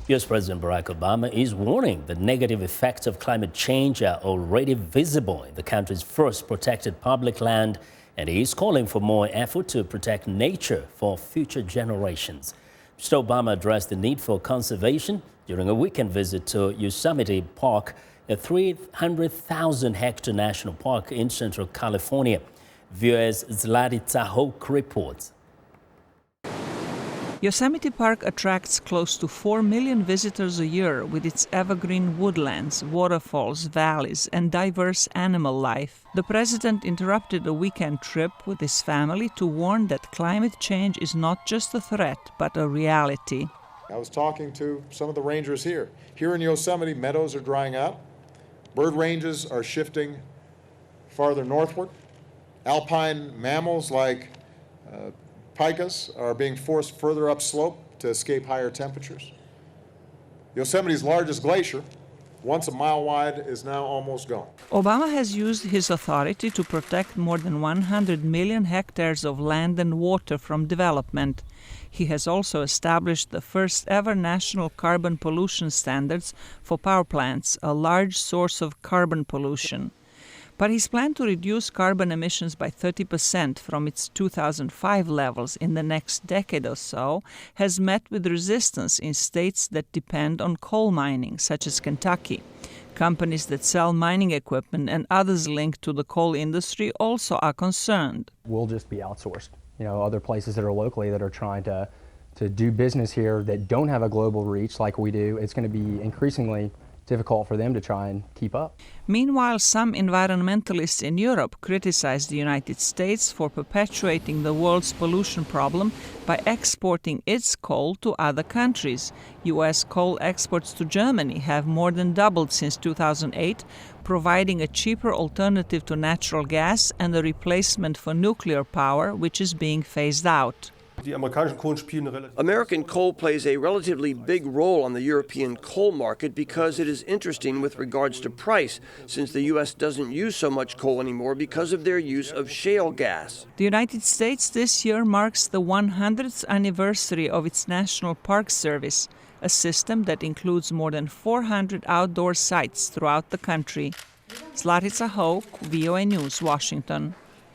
U.S. President Barack Obama is warning the negative effects of climate change are already visible in the country's first protected public land, and he is calling for more effort to protect nature for future generations. Mr. Obama addressed the need for conservation during a weekend visit to Yosemite Park, a 300,000-hectare national park in Central California. VOA's Zlatitsa Hoke reports. Yosemite Park attracts close to 4 million visitors a year with its evergreen woodlands, waterfalls, valleys, and diverse animal life. The president interrupted a weekend trip with his family to warn that climate change is not just a threat, but a reality. I was talking to some of the rangers here. Here in Yosemite, meadows are drying out. Bird ranges are shifting farther northward. Alpine mammals like pikas are being forced further upslope to escape higher temperatures. Yosemite's largest glacier, once a mile wide, is now almost gone. Obama has used his authority to protect more than 100 million hectares of land and water from development. He has also established the first ever national carbon pollution standards for power plants, a large source of carbon pollution. But his plan to reduce carbon emissions by 30% from its 2005 levels in the next decade or so has met with resistance in states that depend on coal mining, such as Kentucky. Companies that sell mining equipment and others linked to the coal industry also are concerned. We'll just be outsourced. Other places that are locally that are trying to do business here that don't have a global reach like we do, it's going to be increasingly difficult for them to try and keep up. Meanwhile, some environmentalists in Europe criticize the United States for perpetuating the world's pollution problem by exporting its coal to other countries. U.S. coal exports to Germany have more than doubled since 2008, providing a cheaper alternative to natural gas and a replacement for nuclear power, which is being phased out. American coal plays a relatively big role on the European coal market because it is interesting with regards to price, since the U.S. doesn't use so much coal anymore because of their use of shale gas. The United States this year marks the 100th anniversary of its National Park Service, a system that includes more than 400 outdoor sites throughout the country. Zlatitsa Hoke, VOA News, Washington.